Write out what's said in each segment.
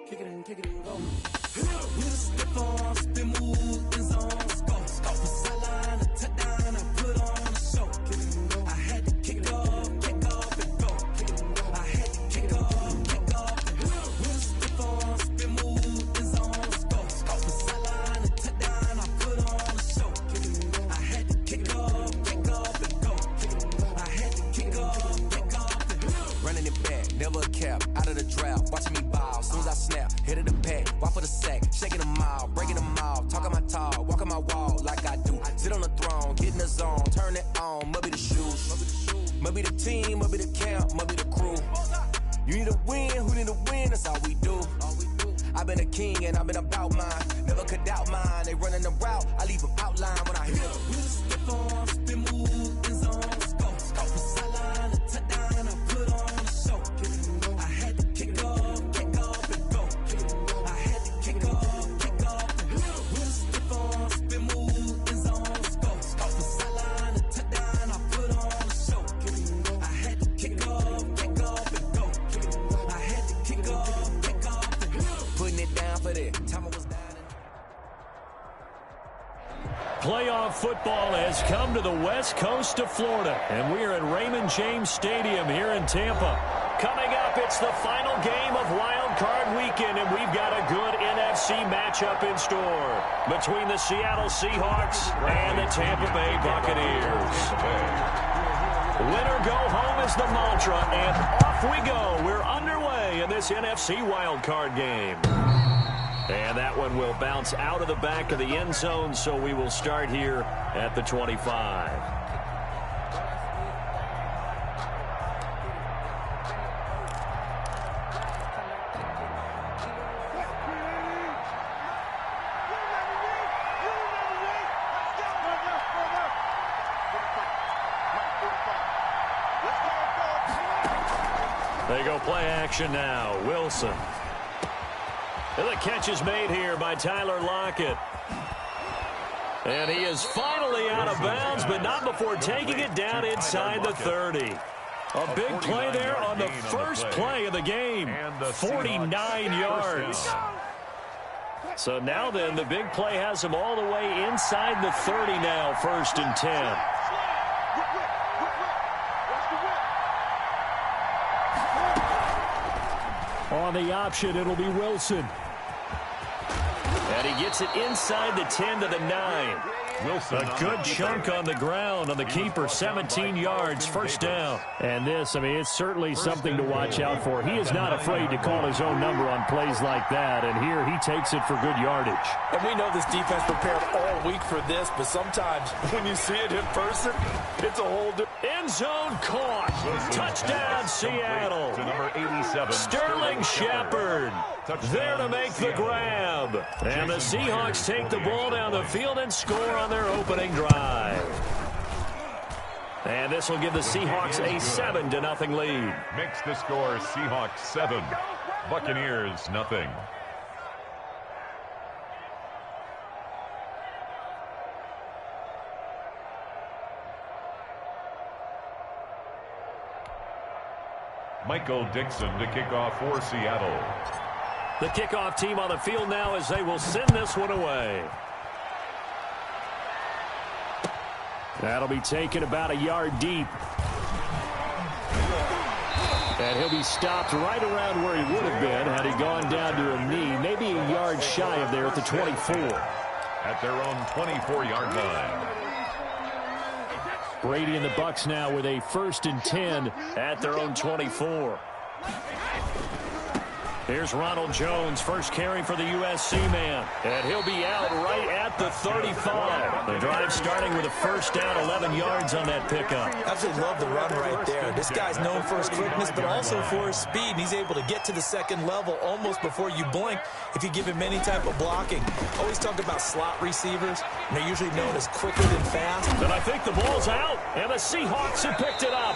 Kick it and go. With a stiff arm, spin move, in zone, go. From sideline to touchdown, I put on a show. I had to kick off and go. I had to kick off and go. With a stiff arm, spin move, in zone, go. From sideline to touchdown, I put on a show. I had to kick off and go. I had to kick off and go. Running it back, never a cap, out of the draft, watching me ball. Soon as I snap, hit of the pack, walk for the sack, shaking them all, breaking them off, talking my talk, walking my wall like I do. Sit on the throne, get in the zone, turn it on, must be the shoes, must be the team, must be the camp, must be the crew. You need a win, who need a win, that's all we do. I've been a king and I've been about mine, never could doubt mine. They running the route, I leave them outline when I hit them. With a stiff arm, spin move, in zone, go. From sideline to touchdown, I put on a show. I had to kick off and go. I had to kick off and go. With a stiff arm, spin move, in zone, go. From sideline to touchdown, I put on a show. I had to kick off and go. I had to kick off and go. Putting it down for that, time I was down. Playoff football has come to the west coast of Florida, and we are at Raymond James Stadium here in Tampa. Coming up, it's the final game of Wild Card Weekend, and we've got a good NFC matchup in store between the Seattle Seahawks and the Tampa Bay Buccaneers. Winner go home is the mantra, and off we go. We're underway in this NFC Wild Card game. And that one will bounce out of the back of the end zone, so we will start here at the 25. They go play action now. Wilson. And the catch is made here by Tyler Lockett. And he is finally out of bounds, but not before taking it down inside the 30. A big play there on the first play of the game. 49 yards. So now then, the big play has him all the way inside the 30 now, 1st and 10. On the option, it'll be Wilson. And he gets it inside the 10 to the 9. Wilson, a good chunk on the ground on the keeper, 17 yards, 1st down. And this, I mean, it's certainly something to watch out for. He is not afraid to call his own number on plays like that, and here he takes it for good yardage. And we know this defense prepared all week for this, but sometimes when you see it in person, it's a whole different. End zone caught. Touchdown, Seattle. To number 87. Sterling Shepard there to make the grab. And the Seahawks take the ball down the field and score on their opening drive. And this will give the Seahawks a 7-0 lead. Makes the score Seahawks 7, Buccaneers 0. Michael Dixon to kick off for Seattle. The kickoff team on the field now as they will send this one away. That'll be taken about a yard deep. And he'll be stopped right around where he would have been had he gone down to a knee, maybe a yard shy of there at the 24. At their own 24-yard line. Brady and the Bucs now with a 1st and 10 at their own 24. Here's Ronald Jones, first carry for the USC man. And he'll be out right at the 35. The drive starting with a 1st down, 11 yards on that pickup. Absolutely love the run right there. This guy's known for his quickness, but also for his speed. And he's able to get to the second level almost before you blink if you give him any type of blocking. Always talk about slot receivers. And they're usually known as quicker than fast. And I think the ball's out, and the Seahawks have picked it up.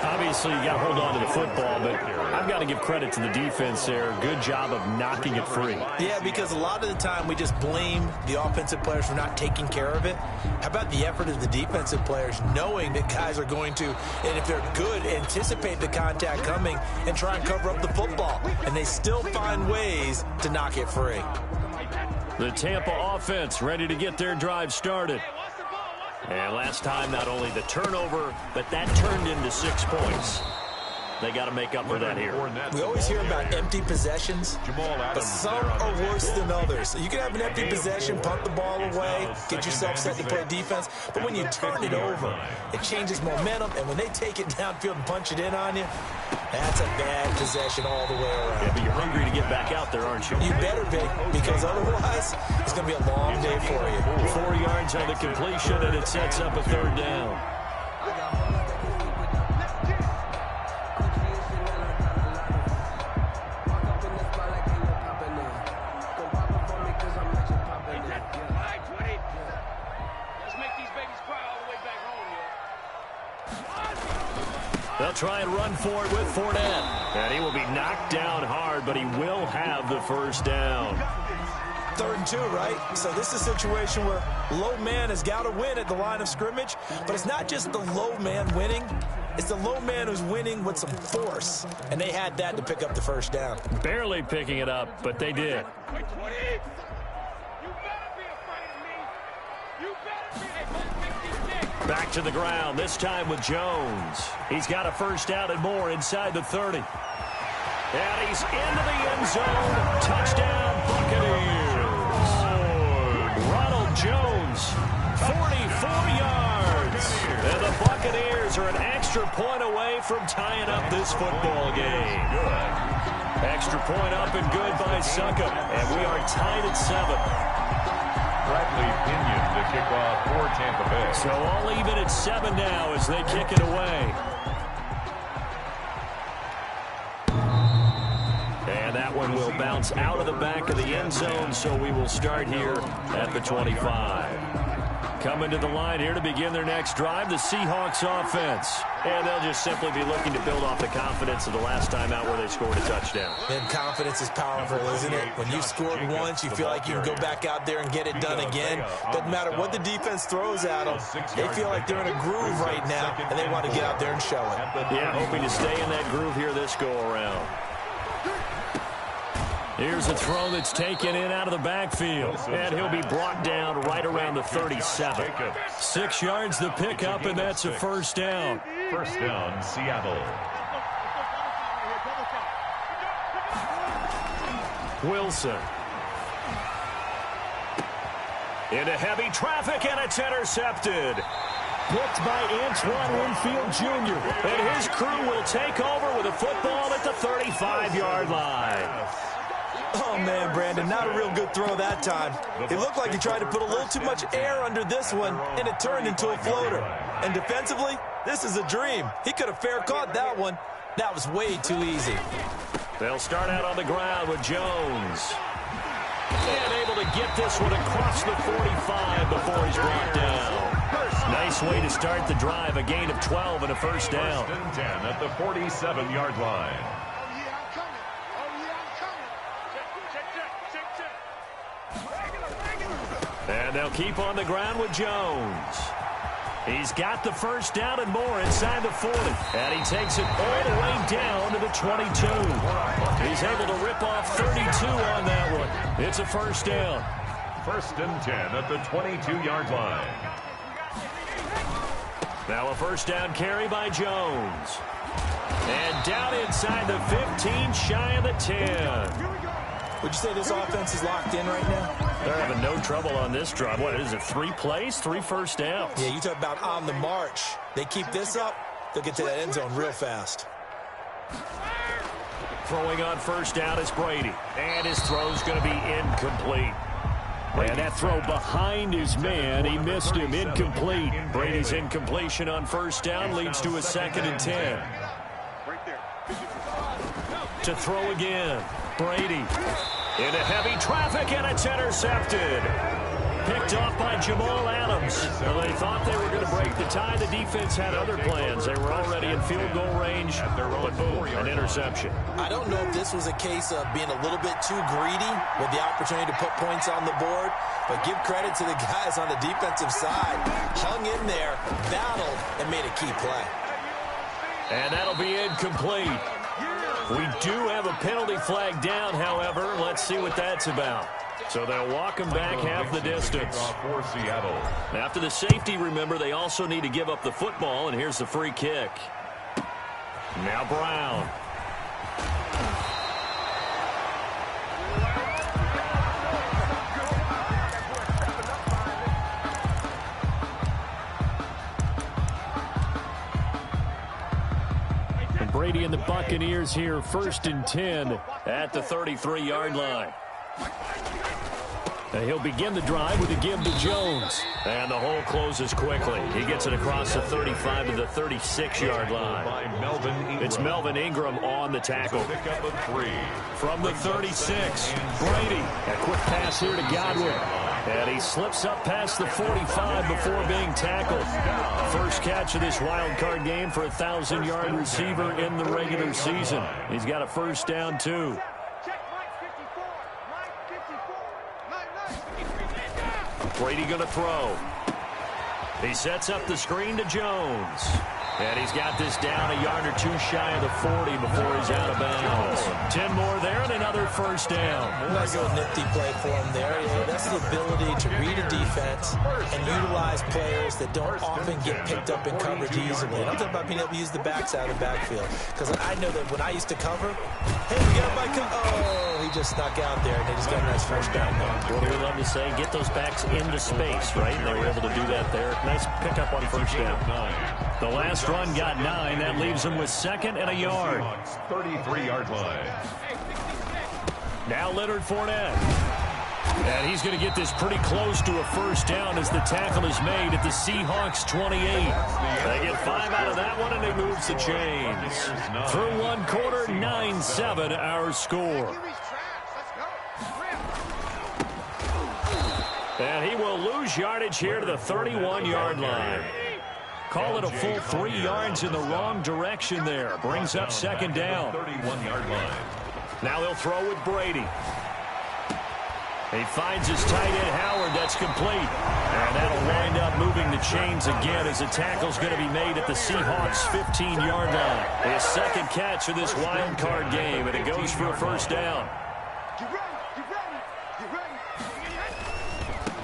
Obviously, you got to hold on to the football, but I've got to give credit to the defense there. Good job of knocking it free. Yeah, because a lot of the time we just blame the offensive players for not taking care of it. How about the effort of the defensive players knowing that guys are going to, and if they're good, anticipate the contact coming and try and cover up the football. And they still find ways to knock it free. The Tampa offense ready to get their drive started. And last time, not only the turnover, but that turned into 6 points. They got to make up for that here. We always hear about empty possessions, but some are worse than others. You can have an empty possession, punt the ball away, get yourself set to play defense, but when you turn it over, it changes momentum, and when they take it downfield and punch it in on you, that's a bad possession all the way around. Yeah, but you're hungry to get back out there, aren't you? You better be, because otherwise, it's going to be a long day for you. 4 yards on the completion, and it sets up a 3rd down. They'll try and run for it with Fournette. And he will be knocked down hard, but he will have the 1st down. 3rd and 2, right? So this is a situation where low man has got to win at the line of scrimmage, but it's not just the low man winning. It's the low man who's winning with some force, and they had that to pick up the 1st down. Barely picking it up, but they did. Back to the ground, this time with Jones. He's got a 1st down and more inside the 30. And he's into the end zone. Touchdown, Buccaneers. Ronald Jones, 44 yards. And the Buccaneers are an extra point away from tying up this football game. Extra point up and good by Suckup. And we are tied at 7. Bradley Pinion to kick off for Tampa Bay. So all even at 7 now as they kick it away. And that one will bounce out of the back of the end zone, so we will start here at the 25. Coming to the line here to begin their next drive, the Seahawks offense. And they'll just simply be looking to build off the confidence of the last time out where they scored a touchdown. And confidence is powerful, isn't it? When you've scored once, you feel like you can go back out there and get it done again. Doesn't matter what the defense throws at them. They feel like they're in a groove right now, and they want to get out there and show it. Yeah, hoping to stay in that groove here this go-around. Here's a throw that's taken in out of the backfield. And he'll be brought down right around the 37. 6 yards the pickup, and that's a 1st down. 1st down, Seattle. Wilson. Into heavy traffic, and it's intercepted. Picked by Antoine Winfield Jr. And his crew will take over with a football at the 35-yard line. Oh, man, Brandon, not a real good throw that time. It looked like he tried to put a little too much air under this one, and it turned into a floater. And defensively, this is a dream. He could have fair caught that one. That was way too easy. They'll start out on the ground with Jones. And able to get this one across the 45 before he's brought down. Nice way to start the drive, a gain of 12 and a 1st down. 1st and 10 at the 47-yard line. And they'll keep on the ground with Jones. He's got the 1st down and more inside the 40. And he takes it all the way down to the 22. He's able to rip off 32 on that one. It's a 1st down. 1st and 10 at the 22-yard line. Now a 1st down carry by Jones. And down inside the 15, shy of the 10. Would you say this offense is locked in right now? They're having no trouble on this drive. What is it, 3 plays, 3 1st downs? Yeah, you talk about on the march. They keep this up, they'll get to that end zone real fast. Throwing on 1st down is Brady. And his throw's going to be incomplete. And that throw behind his man, he missed him, incomplete. Brady's incompletion on 1st down leads to a 2nd and 10. To throw again, Brady. Into heavy traffic, and it's intercepted. Picked off by Jamal Adams. Well, they thought they were going to break the tie. The defense had other plans. They were already in field goal range, but boom, an interception. I don't know if this was a case of being a little bit too greedy with the opportunity to put points on the board, but give credit to the guys on the defensive side. Hung in there, battled, and made a key play. And that'll be incomplete. We do have a penalty flag down, however. Let's see what that's about. So they'll walk him back half the distance. For Seattle. After the safety, remember, they also need to give up the football, and here's the free kick. Now Brown. And Brady and the Buccaneers here, 1st and 10 at the 33-yard line. And he'll begin the drive with a give to Jones. And the hole closes quickly. He gets it across the 35 to the 36-yard line. It's Melvin Ingram on the tackle. From the 36, Brady. A quick pass here to Godwin. And he slips up past the 45 before being tackled. First catch of this wild card game for a 1,000-yard receiver in the regular season. He's got a first down, too. Brady going to throw. He sets up the screen to Jones. And he's got this down a yard or two shy of the 40 before he's out of bounds. 10 more there and another first down. Nice little nifty play for him there. That's the ability to read a defense and utilize players that don't often get picked up in coverage easily. And I'm talking about being able to use the backs out of the backfield. Because I know that when I used to cover, hey, we got my he just snuck out there, and they just got a nice first down there. What do we love to say? Get those backs into space, right? And they were able to do that there. Nice pickup on first down. The last run got 9. That leaves him with 2nd and a yard. 33-yard line. Now Leonard Fournette. And he's going to get this pretty close to a first down as the tackle is made at the Seahawks 28. They get 5 out of that one, and it moves the chains. Through one quarter, 9-7 our score. And he will lose yardage here to the 31-yard line. Call it a full 3 yards in the wrong direction there. Brings up 2nd down. 31-yard line. Now they'll throw with Brady. He finds his tight end Howard. That's complete. And that'll wind up moving the chains again as the tackle's going to be made at the Seahawks 15-yard line. His 2nd catch of this wild card game, and it goes for a first down.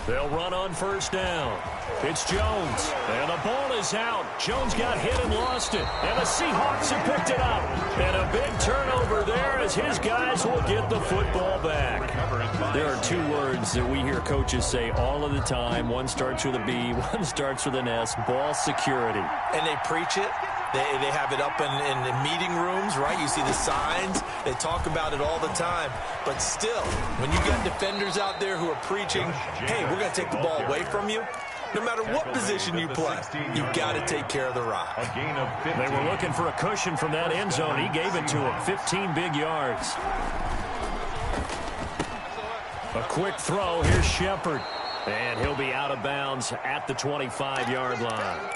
They'll run on first down. It's Jones, and the ball is out. Jones got hit and lost it, and the Seahawks have picked it up. And a big turnover there as his guys will get the football back. There are 2 words that we hear coaches say all of the time. One starts with a B, one starts with an S, ball security. And they preach it. They have it up in the meeting rooms, right? You see the signs. They talk about it all the time. But still, when you got defenders out there who are preaching, hey, we're going to take the ball away from you, no matter what position you play, you've got to take care of the rock. They were looking for a cushion from that end zone. He gave it to him. 15 big yards. A quick throw. Here's Shepard. And he'll be out of bounds at the 25-yard line.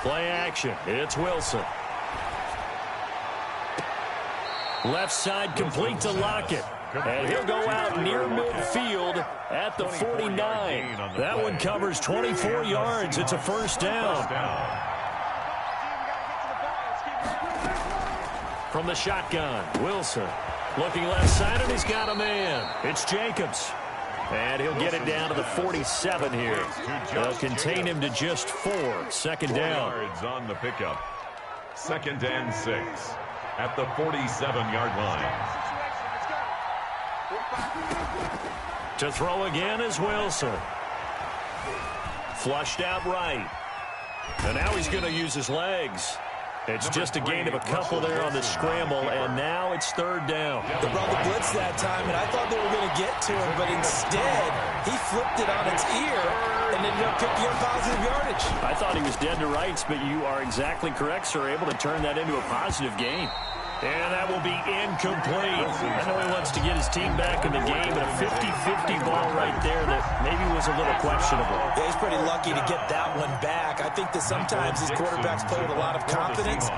Play action. It's Wilson. Left side complete to Lockett. And he'll go out near midfield at the 49. That one covers 24 yards. It's a first down. From the shotgun, Wilson. Looking left side, and he's got a man. It's Jacobs. And he'll get it down to the 47 here. They'll contain him to just 4. 2nd down. 4 yards on the pickup. 2nd and 6 at the 47-yard line. To throw again is Wilson. Flushed out right. And now he's going to use his legs. It's just a gain of a couple there on the scramble, and now it's 3rd down. They brought the blitz that time, and I thought they were going to get to him, but instead, he flipped it on its ear and ended up picking up positive yardage. I thought he was dead to rights, but you are exactly correct, sir. Able to turn that into a positive gain. And that will be incomplete. I know he wants to get his team back in the game, but a 50-50 ball right there that maybe was a little questionable. Yeah, he's pretty lucky to get that one back. I think that sometimes these quarterbacks play with a lot of confidence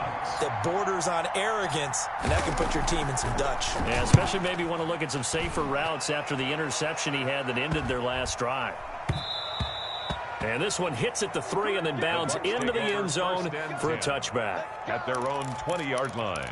that borders on arrogance, and that can put your team in some Dutch. Yeah, especially maybe want to look at some safer routes after the interception he had that ended their last drive. And this one hits at the 3 and then bounds into the end zone for a touchback. At their own 20-yard line.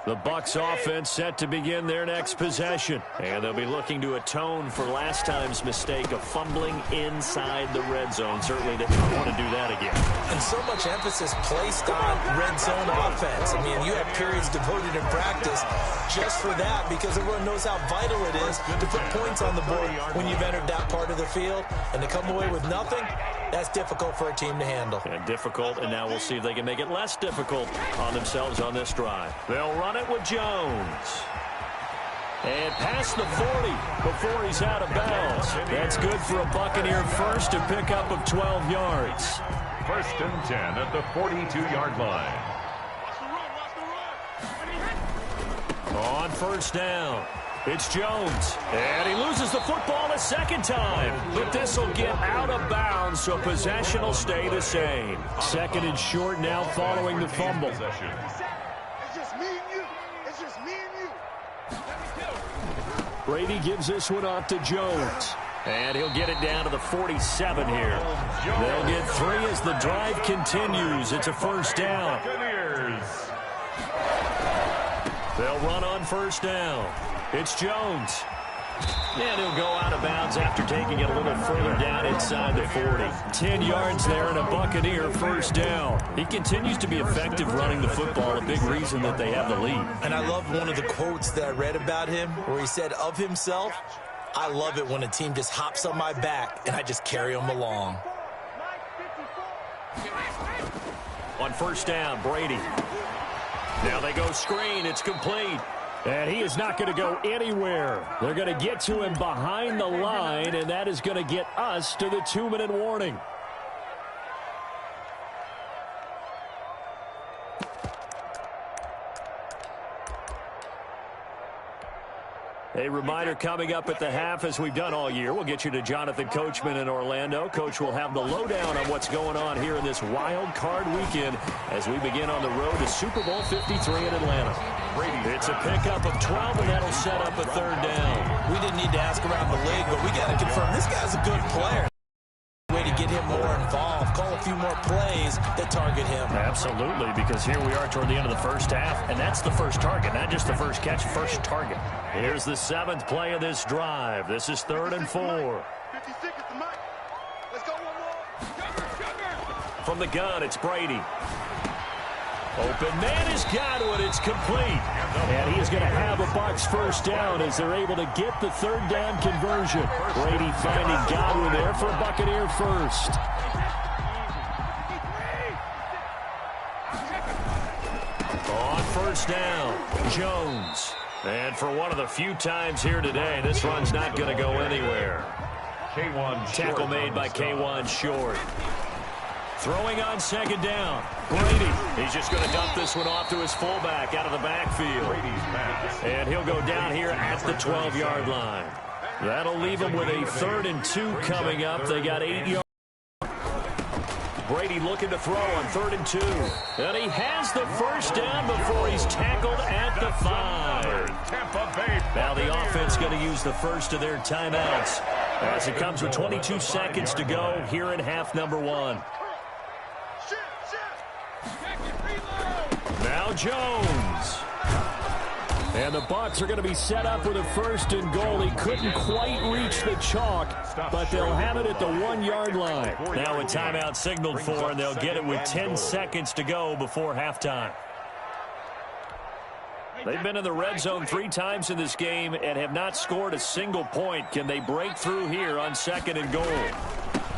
The Bucs offense set to begin their next possession. And they'll be looking to atone for last time's mistake of fumbling inside the red zone. Certainly they don't want to do that again. And so much emphasis placed on red zone offense. I mean, you have periods devoted in practice just for that because everyone knows how vital it is to put points on the board when you've entered that part of the field. And to come away with nothing, that's difficult for a team to handle. And difficult, and now we'll see if they can make it less difficult on themselves on this drive. They'll run it with Jones. And past the 40 before he's out of bounds. That's good for a Buccaneer first to pick up of 12 yards. 1st and 10 at the 42-yard line. On 1st down, it's Jones. And he loses the football a second time. But this will get out of bounds, so possession will stay the same. 2nd and short now following the fumble. It's just me and you. It's just me and you. Brady gives this one off to Jones. And he'll get it down to the 47 here. They'll get 3 as the drive continues. It's a 1st down. They'll run on 1st down. It's Jones. And he'll go out of bounds after taking it a little further down inside the 40. 10 yards there and a Buccaneer 1st down. He continues to be effective running the football, a big reason that they have the lead. And I love one of the quotes that I read about him where he said of himself, "I love it when a team just hops on my back and I just carry them along." On 1st down, Brady. Now they go screen. It's complete. And he is not going to go anywhere. They're going to get to him behind the line, and that is going to get us to the 2-minute warning. A reminder coming up at the half, as we've done all year. We'll get you to Jonathan Coachman in Orlando. Coach will have the lowdown on what's going on here in this wild card weekend as we begin on the road to Super Bowl 53 in Atlanta. It's a pickup of 12, and that'll set up a 3rd down. We didn't need to ask around the league, but we got to confirm this guy's a good player. Way to get him more involved. Call a few more plays that target him. Absolutely, because here we are toward the end of the 1st half, and that's the first target, not just the first catch, first target. Here's the 7th play of this drive. This is 3rd and 4. 50 seconds to Mike. Let's go one more. From the gun, it's Brady. Open man has got to it. It's complete. And he is going to have a Bucs 1st down as they're able to get the 3rd down conversion. Brady finding Godwin there for a Buccaneer 1st. On 1st down, Jones. And for one of the few times here today, this run's not going to go anywhere. Tackle made by K1 Short. Throwing on 2nd down. Brady. He's just going to dump this one off to his fullback out of the backfield. And he'll go down here at the 12-yard line. That'll leave him with a 3rd and 2 coming up. They got 8 yards. Brady looking to throw on 3rd and 2. And he has the 1st down before he's tackled at the 5. Now the offense going to use the first of their timeouts as it comes with 22 seconds to go here in half number 1. Now Jones. And the Bucs are going to be set up with a 1st and goal. He couldn't quite reach the chalk, but they'll have it at the 1-yard line. Now a timeout signaled for, and they'll get it with 10 seconds to go before halftime. They've been in the red zone 3 times in this game and have not scored a single point. Can they break through here on 2nd and goal?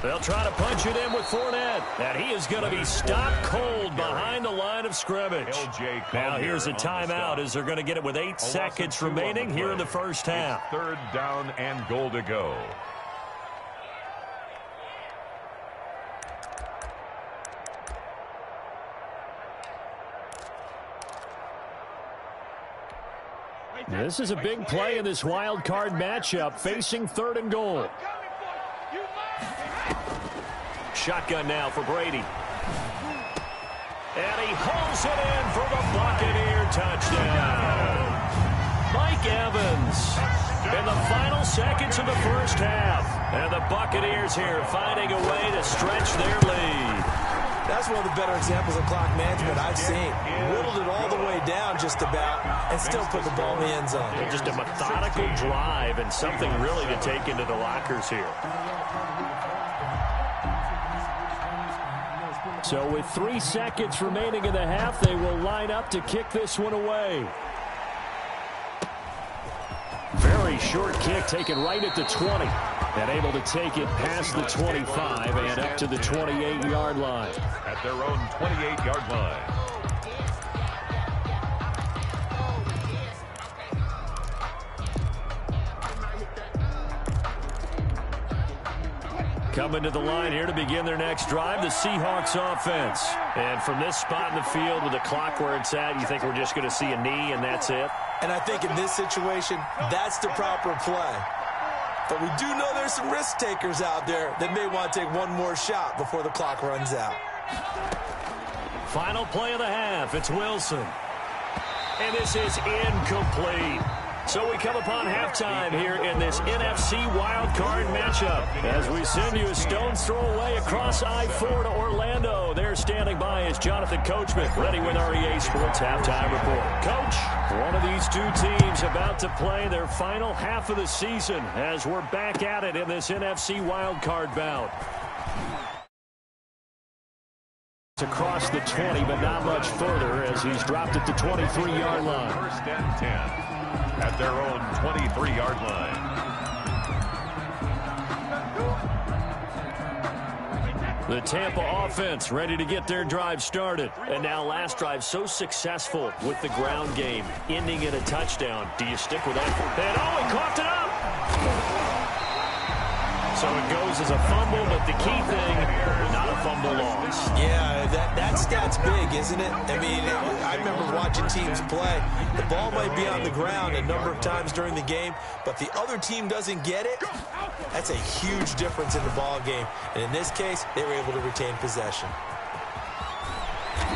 They'll try to punch it in with Fournette. And he is going to be stopped cold behind the line of scrimmage. Now here's a timeout as they're going to get it with 8 seconds remaining here in the first half. It's 3rd down and goal to go. This is a big play in this wild card matchup, facing 3rd and goal. Shotgun now for Brady. And he holds it in for the Buccaneer touchdown. Mike Evans in the final seconds of the first half. And the Buccaneers here finding a way to stretch their lead. That's one of the better examples of clock management I've seen. Whittled it all the way down just about and still put the ball in the end zone. Just a methodical drive and something really to take into the lockers here. So with 3 seconds remaining in the half, they will line up to kick this one away. Very short kick taken right at the 20. And able to take it past the 25 and up to the 28-yard line. At their own 28-yard line. Coming to the line here to begin their next drive, the Seahawks offense. And from this spot in the field with the clock where it's at, you think we're just going to see a knee and that's it? And I think in this situation, that's the proper play. But we do know there's some risk takers out there that may want to take one more shot before the clock runs out. Final play of the half. It's Wilson. And this is incomplete. So we come upon halftime here in this NFC wildcard matchup as we send you a stone's throw away across I-4 to Orlando. There standing by is Jonathan Coachman, ready with our EA Sports Halftime Report. Coach, one of these two teams about to play their final half of the season as we're back at it in this NFC wildcard bout. Across the 20, but not much further as he's dropped at the 23-yard line. 1st and 10 at their own 23-yard line. The Tampa offense ready to get their drive started. And now last drive so successful with the ground game, ending in a touchdown. Do you stick with that? And oh, he coughed it up! So it goes as a fumble, but the key thing, not a fumble loss. Yeah, that stat's big, isn't it? I mean, I remember watching teams play. The ball might be on the ground a number of times during the game, but the other team doesn't get it. That's a huge difference in the ball game. And in this case, they were able to retain possession.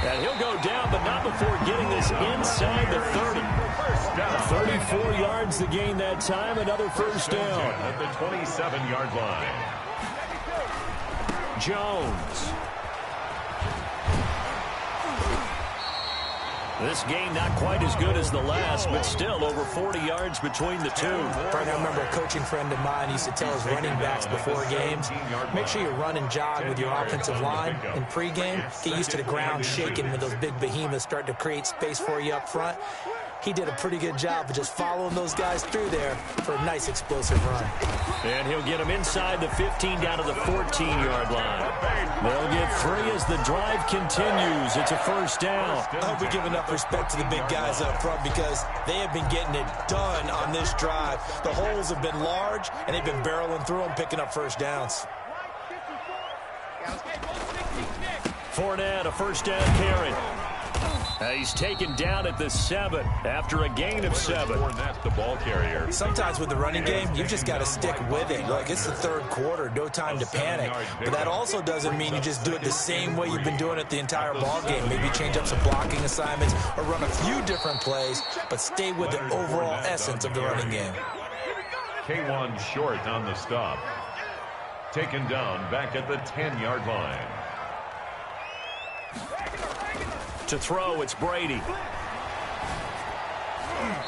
And he'll go down, but not before getting this inside the 30. 34 yards the gain that time, another first down. At the 27-yard line. Jones. This game not quite as good as the last, but still over 40 yards between the two. Frank, I remember a coaching friend of mine used to tell his running backs before games, make sure you run and jog with your offensive line in pregame. Get used to the ground shaking when those big behemoths start to create space for you up front. He did a pretty good job of just following those guys through there for a nice explosive run. And he'll get them inside the 15 down to the 14-yard line. They'll get 3 as the drive continues. It's a first down. I hope we give enough respect to the big guys up front because they have been getting it done on this drive. The holes have been large, and they've been barreling through them, picking up first downs. Fournette, a first down carry. He's taken down at the 7 after a gain of 7. Fournette, the ball carrier. Sometimes with the running game, you've just got to stick with it. Like, it's the third quarter, no time to panic. But that also doesn't mean you just do it the same way you've been doing it the entire ball game. Maybe change up some blocking assignments or run a few different plays, but stay with the overall essence of the running game. K1 short on the stop. Taken down back at the 10-yard line. To throw, it's Brady.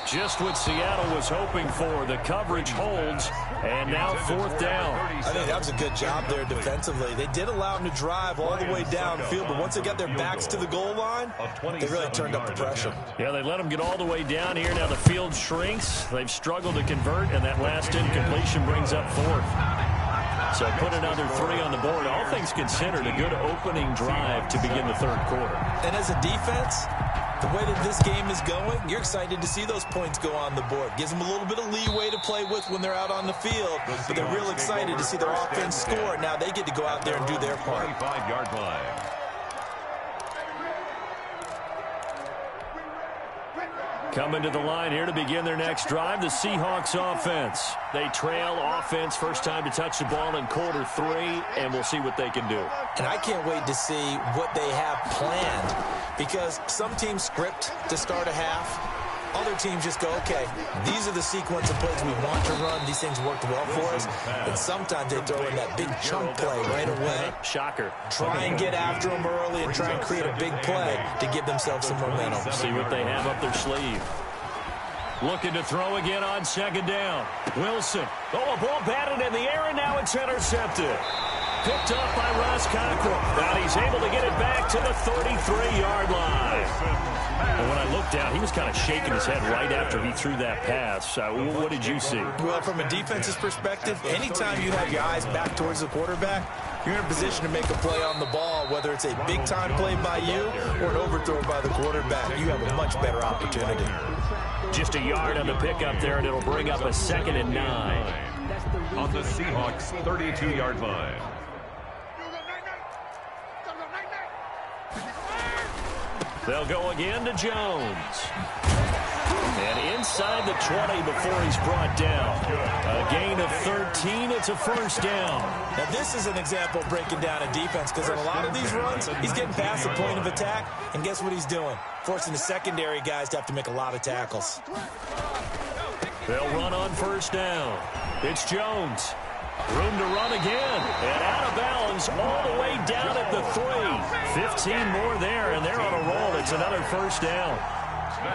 Just what Seattle was hoping for. The coverage holds, and now 4th down. I think that was a good job there defensively. They did allow them to drive all the way downfield, but once they got their backs to the goal line, they really turned up the pressure. Yeah, they let them get all the way down here. Now the field shrinks. They've struggled to convert, and that last incompletion brings up 4th. So put another 3 on the board. All things considered, a good opening drive to begin the third quarter. And as a defense, the way that this game is going, you're excited to see those points go on the board. Gives them a little bit of leeway to play with when they're out on the field, but they're real excited to see their offense score. Now they get to go out there and do their part. 25-yard line. Coming to the line here to begin their next drive, the Seahawks offense. They trail offense, first time to touch the ball in quarter 3, and we'll see what they can do. And I can't wait to see what they have planned, because some teams script to start a half. Other teams just go, okay, these are the sequence of plays we want to run. These things worked well for us. And sometimes they throw in that big chunk play right away. Shocker. Try and get after them early and try and create a big play to give themselves some momentum. See what they have up their sleeve. Looking to throw again on second down. Wilson. Oh, a ball batted in the air, and now it's intercepted. Picked up by Ross Cockrell. And he's able to get it back to the 33-yard line. And when I looked down, he was kind of shaking his head right after he threw that pass. What did you see? Well, from a defense's perspective, anytime you have your eyes back towards the quarterback, you're in a position to make a play on the ball, whether it's a big-time play by you or an overthrow by the quarterback. You have a much better opportunity. Just a yard on the pickup there, and it'll bring up a 2nd and 9. On the Seahawks 32-yard line. They'll go again to Jones. And inside the 20 before he's brought down. A gain of 13. It's a first down. Now, this is an example of breaking down a defense, because on a lot of these runs, he's getting past the point of attack, and guess what he's doing? Forcing the secondary guys to have to make a lot of tackles. They'll run on first down. It's Jones. Room to run again. And out of bounds all the way down at the 3. 15 more there, and they're on a roll. It's another first down.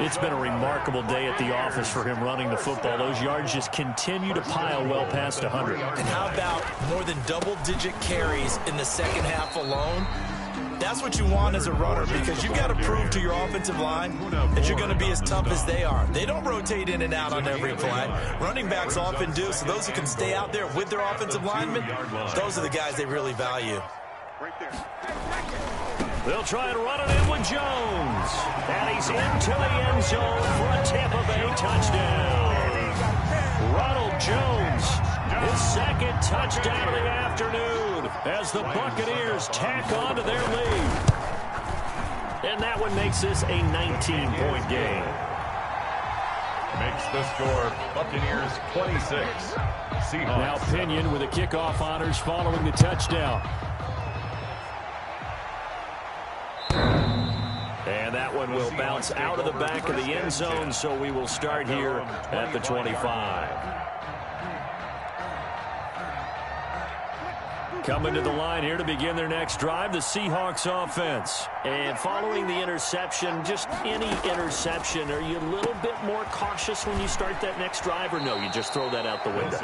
It's been a remarkable day at the office for him running the football. Those yards just continue to pile well past 100. And how about more than double-digit carries in the second half alone? That's what you want as a runner, because you've got to prove to your offensive line that you're going to be as tough as they are. They don't rotate in and out on every play. Running backs often do, so those who can stay out there with their offensive linemen, those are the guys they really value. They'll try and run it in with Jones. And he's into the end zone for a Tampa Bay touchdown. Ronald Jones, his 2nd touchdown of the afternoon as the Buccaneers tack on to their lead. And that one makes this a 19-point game. Makes the score Buccaneers 26. Seahawks. Now Pinion with the kickoff honors following the touchdown. And that one will bounce out of the back of the end zone, so we will start here at the 25. Coming to the line here to begin their next drive, the Seahawks offense. And following the interception, just any interception, are you a little bit more cautious when you start that next drive, or no, you just throw that out the window?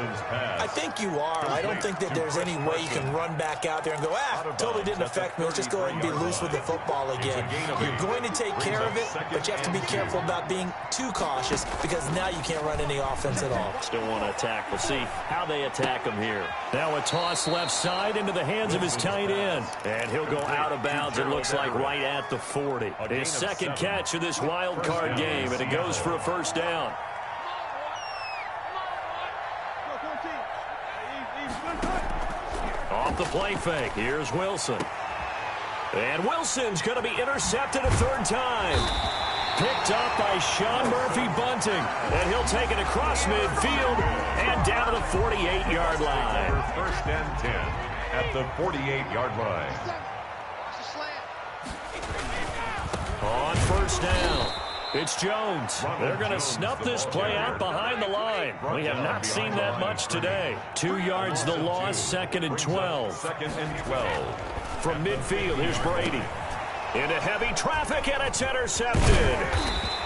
I think you are. I don't think that there's any way you can run back out there and go, totally didn't affect me. Let's just go ahead and be loose with the football again. You're going to take care of it, but you have to be careful about being too cautious, because now you can't run any offense at all. Still want to attack. We'll see how they attack him here. Now a toss left side into the hands of his tight end. And he'll go out of bounds, it looks like, right at the 40. His 2nd catch of this wild card game, and it goes for a first down. Off the play fake, here's Wilson. And Wilson's going to be intercepted a 3rd time. Picked up by Sean Murphy-Bunting. And he'll take it across midfield and down to the 48-yard line. First and 10 at the 48-yard line. On first down, it's Jones. They're going to snuff this play out behind the line. We have not seen that much today. 2 yards the loss, 2nd and 12. 2nd and 12. From midfield, here's Brady. Into heavy traffic, and it's intercepted.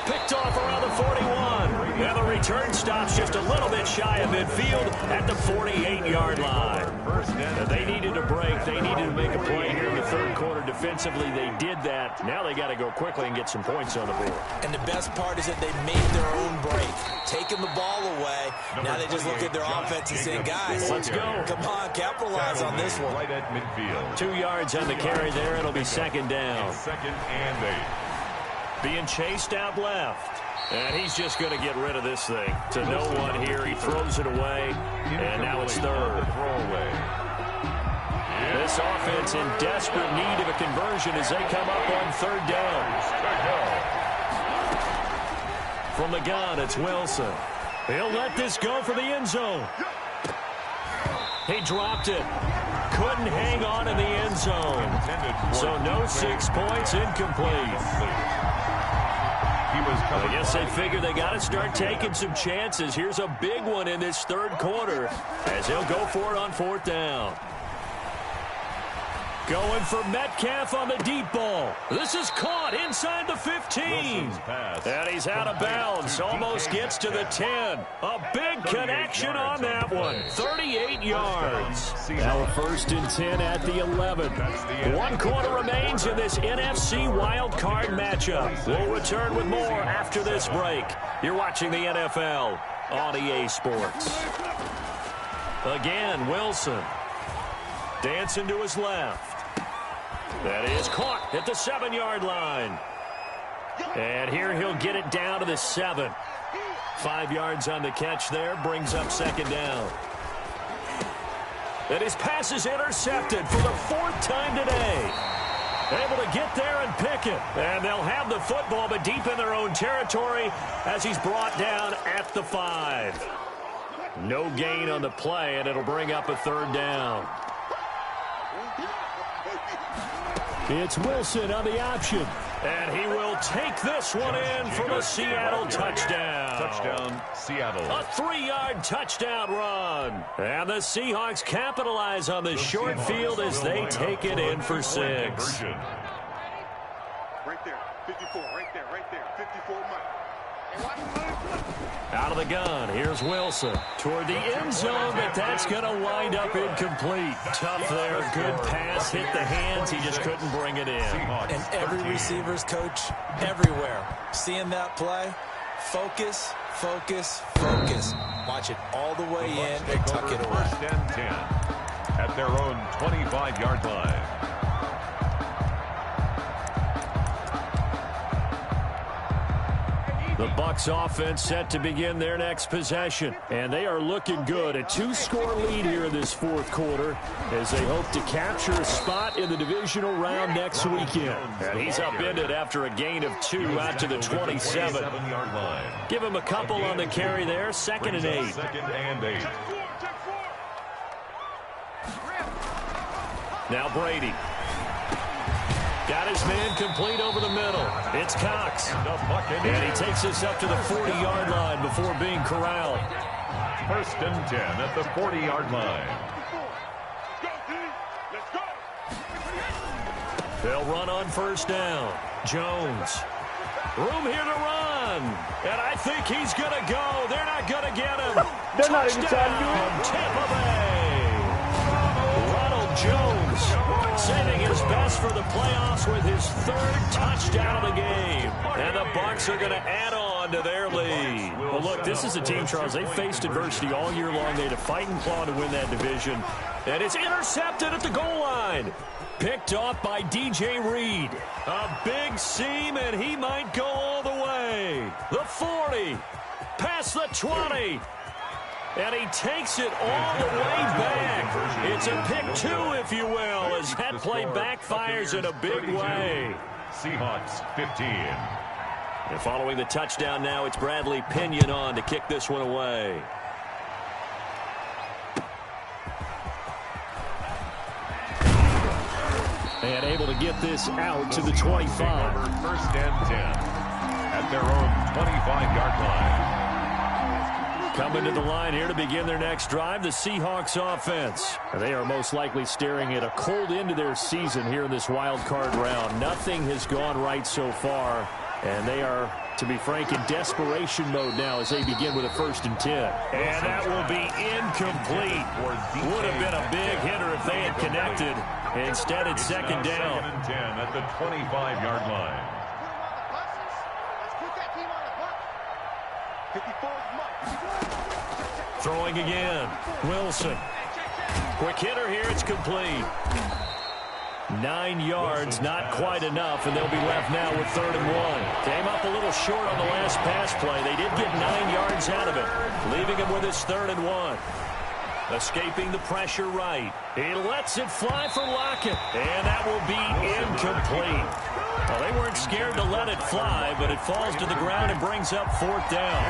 Picked off around the 41. And the return stops just a little bit shy of midfield at the 48-yard line. And they needed a break. They needed to make a play here in the third quarter. quarter defensively, they did that. Now they got to go quickly and get some points on the board. And the best part is that they made their own break, taking the ball away. Now they just look at their offense and say, guys, let's go. Come on, capitalize on this one. Right at midfield. 2 yards on the carry there. It'll be second down. Second and 8. Being chased out left. And he's just going to get rid of this thing. To no one here. He throws it away. And now it's third. This offense in desperate need of a conversion as they come up on third down. From the gun, it's Wilson. He'll let this go for the end zone. He dropped it. Couldn't hang on in the end zone. So no 6 points, incomplete. I guess they figure they got to start taking some chances. Here's a big one in this third quarter as he'll go for it on fourth down. Going for Metcalf on the deep ball. This is caught inside the 15. And he's out of bounds. Almost gets to the 10. A big connection on that one. 38 yards. Now a 1st and 10 at the 11. 1 quarter remains in this NFC wild card matchup. We'll return with more after this break. You're watching the NFL on EA Sports. Again, Wilson. Dancing to his left. That is caught at the 7-yard line. And here he'll get it down to the 7. 5 yards on the catch there. Brings up second down. And his pass is intercepted for the 4th time today. Able to get there and pick it. And they'll have the football, but deep in their own territory as he's brought down at the 5. No gain on the play, and it'll bring up a third down. It's Wilson on the option. And he will take this one in for the Seattle touchdown. Touchdown, Seattle. A 3-yard touchdown run. And the Seahawks capitalize on the short field as they take it in for 6. Right there, 54, right there, 54 Mike. Out of the gun, here's Wilson. Toward the end zone, but that's going to wind up incomplete. Tough there, good pass, hit the hands, he just couldn't bring it in. And every receiver's coach everywhere, seeing that play, focus, focus, focus. Watch it all the way in and tuck it away. 1st and 10 at their own 25-yard line. The Bucs offense set to begin their next possession. And they are looking good. A 2-score lead here in this 4th quarter as they hope to capture a spot in the divisional round next weekend. And he's upended after a gain of 2 out to the 27. Give him a couple on the carry there. 2nd and 8. 2nd and 8. Now Brady. Got his man complete over the middle. It's Cox. And he takes us up to the 40-yard line before being corralled. 1st and 10 at the 40-yard line. They'll run on 1st down. Jones. Room here to run. And I think he's going to go. They're not going to get him. They're not even trying to do it. Tampa Bay. Ronald Jones saving his best for the playoffs with his 3rd touchdown of the game. And the Bucs are going to add on to their lead. Well, look, this is a team, Charles. They faced adversity all year long. They had to fight and claw to win that division. And it's intercepted at the goal line. Picked off by DJ Reed. A big seam, and he might go all the way. The 40. Past the 20. And he takes it all the way back. It's a pick 2, if you will, as that play backfires in a big way. Seahawks 15. And following the touchdown now, it's Bradley Pinion on to kick this one away. And able to get this out to the 25. 1st and 10 at their own 25-yard line. Coming to the line here to begin their next drive, the Seahawks offense. They are most likely staring at a cold end to their season here in this wild card round. Nothing has gone right so far. And they are, to be frank, in desperation mode now as they begin with a 1st and 10. And that will be incomplete. Would have been a big hitter if they had connected. Instead, it's 2nd down. 2nd and 10 at the 25-yard line. Throwing again. Wilson. Quick hitter here. It's complete. 9 yards, not quite enough, and they'll be left now with 3rd and 1. Came up a little short on the last pass play. They did get 9 yards out of it, leaving him with his 3rd and 1. Escaping the pressure right. He lets it fly for Lockett, and that will be incomplete. Well, they weren't scared to let it fly, but it falls to the ground and brings up 4th down.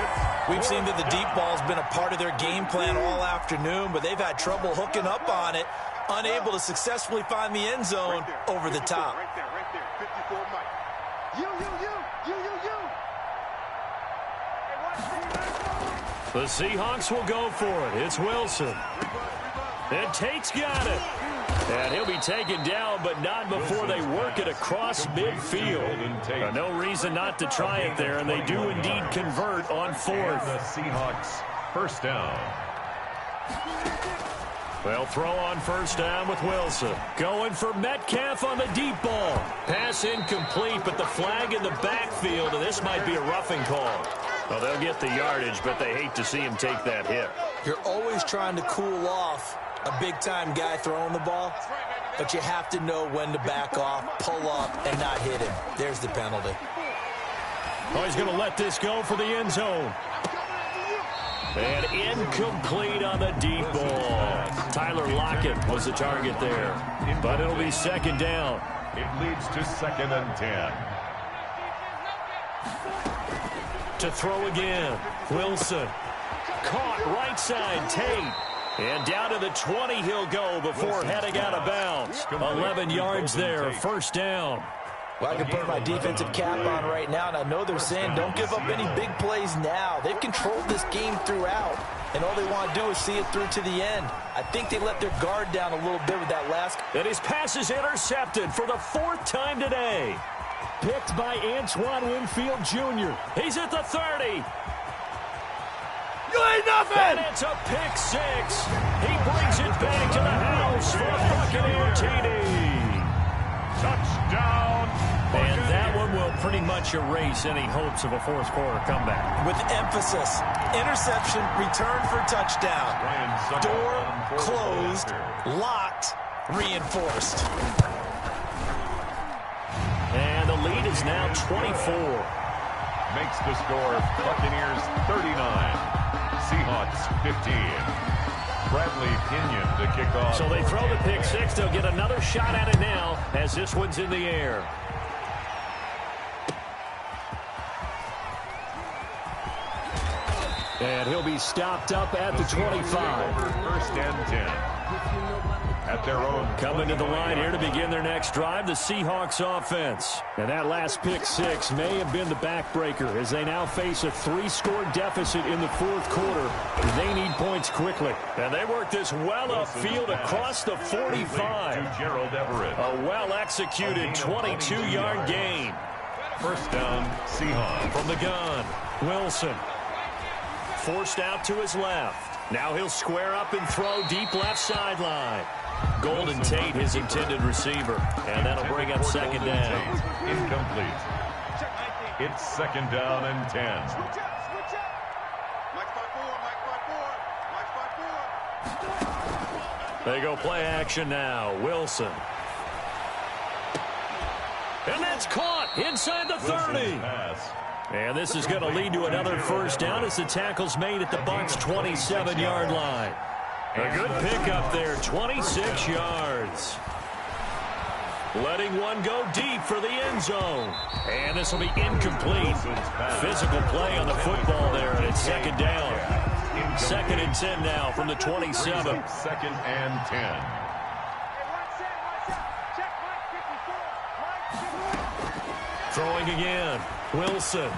We've seen that the deep ball's been a part of their game plan all afternoon, but they've had trouble hooking up on it, unable to successfully find the end zone over the top. Right there, 54 Mike. You. The Seahawks will go for it. It's Wilson. And Tate's got it. And he'll be taken down, but not before they work it across midfield. No reason not to try it there, and they do indeed convert on 4th. The Seahawks 1st down. They'll throw on 1st down with Wilson. Going for Metcalf on the deep ball. Pass incomplete, but the flag in the backfield, and this might be a roughing call. Well, they'll get the yardage, but they hate to see him take that hit. You're always trying to cool off a big-time guy throwing the ball, but you have to know when to back off, pull up, and not hit him. There's the penalty. Oh, he's going to let this go for the end zone. And incomplete on the deep ball. Tyler Lockett was the target there, but it'll be 2nd down. It leads to 2nd and 10. To throw again, Wilson. Caught right side, Tate. And down to the 20 he'll go before heading out of bounds. 11 yards there, 1st down. Well, I can put my defensive cap on right now, and I know they're saying don't give up any big plays now. They've controlled this game throughout, and all they want to do is see it through to the end. I think they let their guard down a little bit with that last. And his pass is intercepted for the 4th time today. Picked by Antoine Winfield Jr. He's at the 30. You ain't nothing! And it's a pick 6. He brings it back to the house for a Buccaneer TD. Touchdown! And that one will pretty much erase any hopes of a 4th quarter comeback. With emphasis, interception, return for touchdown. Door closed, locked, reinforced. And the lead is now 24. Makes the score Buccaneers 39. Seahawks 15. Bradley Pinion to kick off. So they throw the pick 6. They'll get another shot at it now as this one's in the air. And he'll be stopped up at the 25. 1st and 10. At their own. Coming to the line here to begin their next drive, the Seahawks offense. And that last pick 6 may have been the backbreaker as they now face a 3-score deficit in the 4th quarter. They need points quickly. And they work this well upfield across the 45. To Gerald Everett. A well-executed 22-yard gain. 1st down, Seahawks. From the gun, Wilson. Forced out to his left. Now he'll square up and throw deep left sideline. Golden Tate, his intended receiver. And that'll bring up 2nd down. Incomplete. It's 2nd down and 10. Switch up. Mike's by 4. They go play action now. Wilson. And that's caught inside the 30. And this is going to lead to another 1st down as the tackle's made at the Bucs' 27-yard line. A good pickup there, 26 yards. Letting one go deep for the end zone. And this will be incomplete. Physical play on the football there, and it's 2nd down. 2nd and 10 now from the 27. 2nd and 10. Throwing again. Wilson.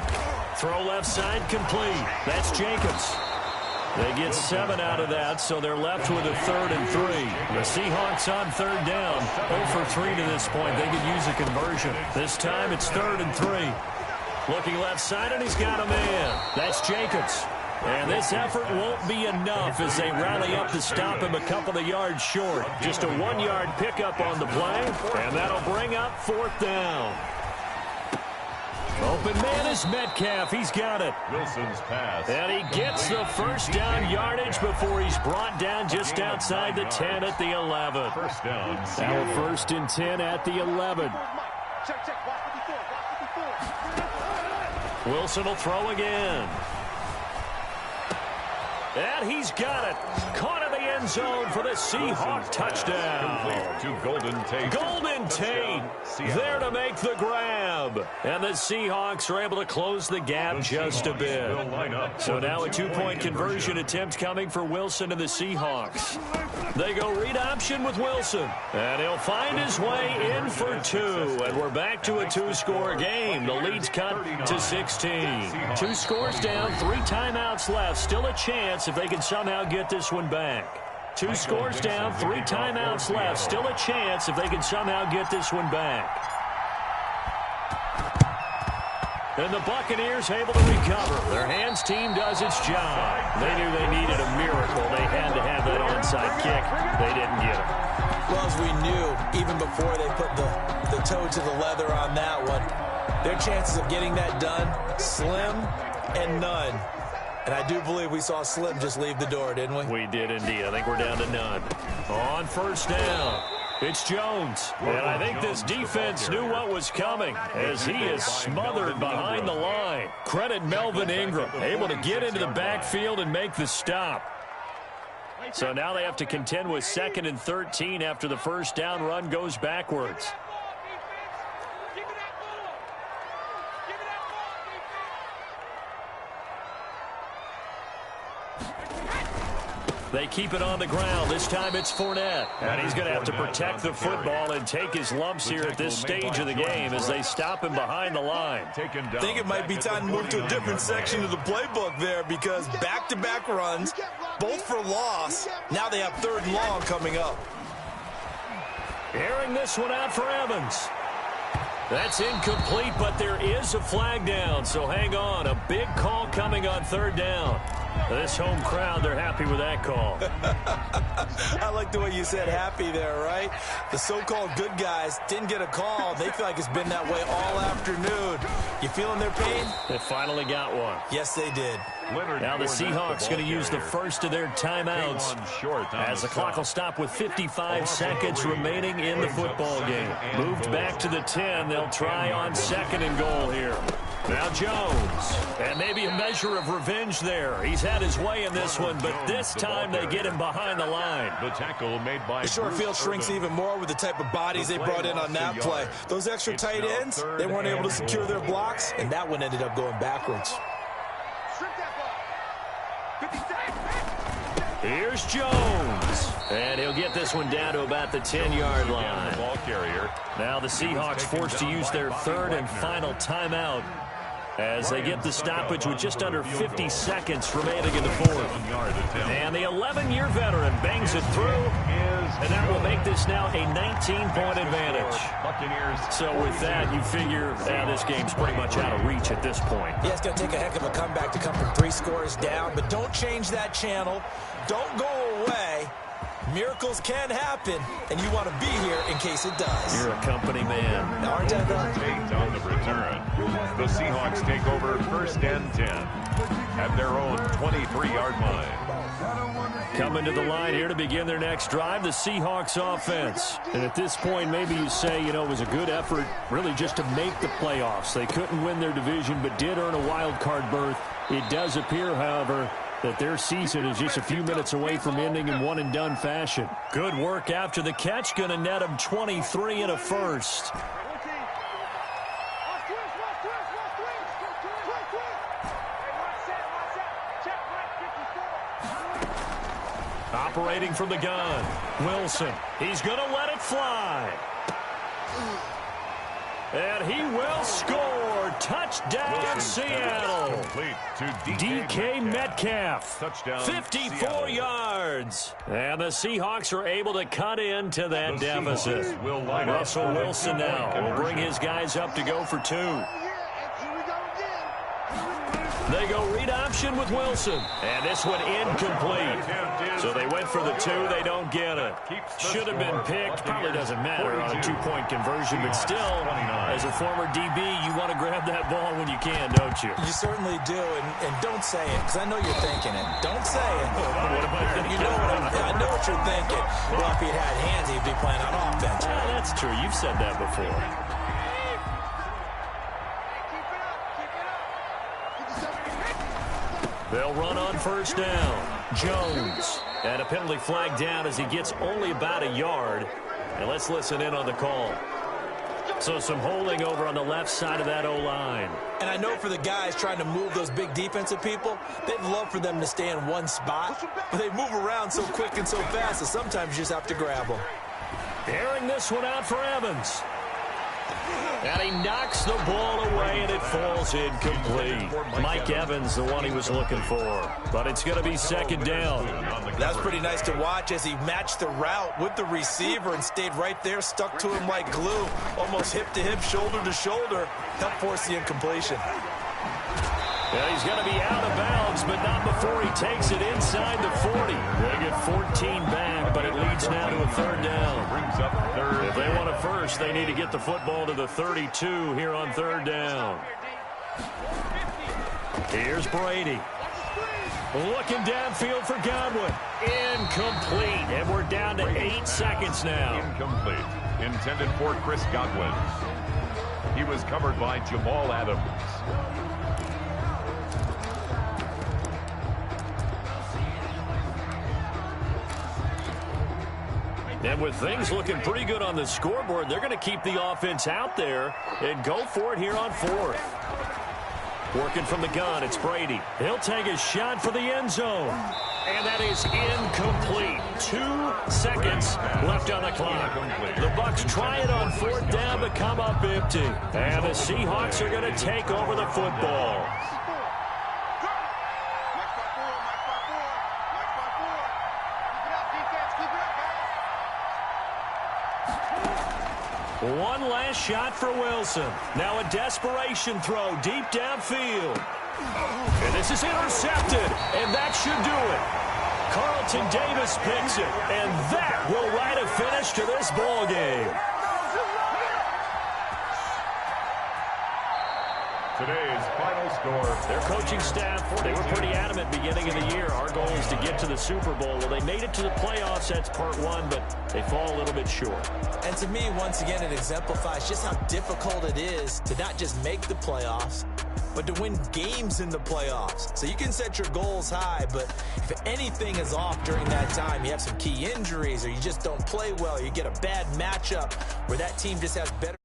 Throw left side complete. That's Jacobs. They get 7 out of that, so they're left with a 3rd and 3. The Seahawks on 3rd down. 0 for 3 to this point. They could use a conversion. This time it's 3rd and 3. Looking left side, and he's got a man. That's Jacobs. And this effort won't be enough as they rally up to stop him a couple of yards short. Just a 1-yard pickup on the play, and that'll bring up 4th down. Open man is Metcalf. He's got it. Wilson's pass. And he gets the first down yardage before he's brought down just outside the 10 at the 11. First down. Now 1st and 10 at the 11. Wilson will throw again. And he's got it. Caught in the end zone for the Seahawks touchdown. To Golden Tate. Golden Tate there to make the grab. And the Seahawks are able to close the gap just a bit. So now a 2-point conversion attempt coming for Wilson and the Seahawks. They go read option with Wilson. And he'll find his way in for 2. And we're back to a 2-score game. The lead's cut to 16. 2 scores down, 3 timeouts left. Still a chance if they can somehow get this one back. 2 scores down, 3 timeouts left. Still a chance if they can somehow get this one back. And the Buccaneers able to recover. Their hands team does its job. They knew they needed a miracle. They had to have that onside kick. They didn't get it. Well, as we knew, even before they put the toe to the leather on that one, their chances of getting that done, slim and none. And I do believe we saw Slim just leave the door, didn't we? We did indeed. I think we're down to none. On 1st down, it's Jones. And I think this defense knew what was coming as he is smothered behind the line. Credit Melvin Ingram, able to get into the backfield and make the stop. So now they have to contend with 2nd and 13 after the 1st down run goes backwards. They keep it on the ground. This time it's Fournette. And he's going to have to protect the football and take his lumps here at this stage of the game as they stop him behind the line. I think it might be time to move to a different section of the playbook there because back-to-back runs, both for loss. Now they have 3rd and long coming up. Airing this one out for Evans. That's incomplete, but there is a flag down, so hang on. A big call coming on 3rd down. This home crowd, they're happy with that call. I like the way you said happy there, right? The so-called good guys didn't get a call. They feel like it's been that way all afternoon. You feeling their pain? They finally got one. Yes, they did. Now the Seahawks going to use the first of their timeouts as the clock will stop with 55 seconds remaining in the football game. Moved back to the 10. They'll try on 2nd and goal here. Now Jones, and maybe a measure of revenge there. He's had his way in this one, but this time they get him behind the line. The tackle made by the short field shrinks even more with the type of bodies they brought in on that play. Those extra tight ends, they weren't able to secure their blocks, and that one ended up going backwards. Here's Jones, and he'll get this one down to about the 10-yard line. Now the Seahawks forced to use their 3rd and final timeout as they get the stoppage with just under 50 seconds remaining in the 4th. And the 11-year veteran bangs it through, and that will make this now a 19-point advantage. So with that, you figure this game's pretty much out of reach at this point. Yeah, it's going to take a heck of a comeback to come from 3 scores down, but don't change that channel. Don't go away. Miracles can happen, and you want to be here in case it does. You're a company man. Aren't I, though? Tate on the return. The Seahawks take over 1st and 10 at their own 23-yard line. Coming to the line here to begin their next drive, the Seahawks offense. And at this point, maybe you say, it was a good effort really just to make the playoffs. They couldn't win their division, but did earn a wild card berth. It does appear, however, that their season is just a few minutes away from ending in one-and-done fashion. Good work after the catch. Going to net them 23 and a first. Operating from the gun, Wilson. He's going to let it fly. And he will score. Touchdown, Seattle. DK Metcalf. Touchdown, 54 yards. And the Seahawks are able to cut into that deficit. Russell Wilson now will bring his guys up to go for 2. They go read option with Wilson. And this one incomplete. So they went for the 2. They don't get it. Should have been picked. Probably doesn't matter on a 2-point conversion. But still, as a former DB, you want to grab that ball when you can, don't you? You certainly do. And don't say it, because I know you're thinking it. Don't say it. What am I thinking? You know I know what you're thinking. Well, if he'd had hands, he'd be playing on offense. Yeah, that's true. You've said that before. They'll run on first down. Jones. And a penalty flag down as he gets only about a yard. And let's listen in on the call. So some holding over on the left side of that O-line. And I know for the guys trying to move those big defensive people, they'd love for them to stay in one spot. But they move around so quick and so fast that sometimes you just have to grab them. Airing this one out for Evans. And he knocks the ball away, and it falls incomplete. Mike Evans, the one he was looking for. But it's going to be second down. That's pretty nice to watch as he matched the route with the receiver and stayed right there, stuck to him like glue, almost hip to hip, shoulder to shoulder. Helped force the incompletion. Yeah, he's going to be out of bounds, but not before he takes it inside the 40. They get 14 back, but it leads now to a third down. Brings up third. If they want it first, they need to get the football to the 32 here on third down. Here's Brady. Looking downfield for Godwin. Incomplete, and we're down to 8 seconds now. Incomplete. Intended for Chris Godwin. He was covered by Jamal Adams. And with things looking pretty good on the scoreboard, they're going to keep the offense out there and go for it here on fourth. Working from the gun, it's Brady. He'll take a shot for the end zone. And that is incomplete. 2 seconds left on the clock. The Bucs try it on fourth down but come up empty. And the Seahawks are going to take over the football. One last shot for Wilson. Now a desperation throw deep downfield. And this is intercepted, and that should do it. Carlton Davis picks it, and that will write a finish to this ball game. Today's final score. Their coaching staff, they were pretty adamant beginning of the year. Our goal is to get to the Super Bowl. Well, they made it to the playoffs. That's part one, but they fall a little bit short. And to me, once again, it exemplifies just how difficult it is to not just make the playoffs, but to win games in the playoffs. So you can set your goals high, but if anything is off during that time, you have some key injuries or you just don't play well, you get a bad matchup where that team just has better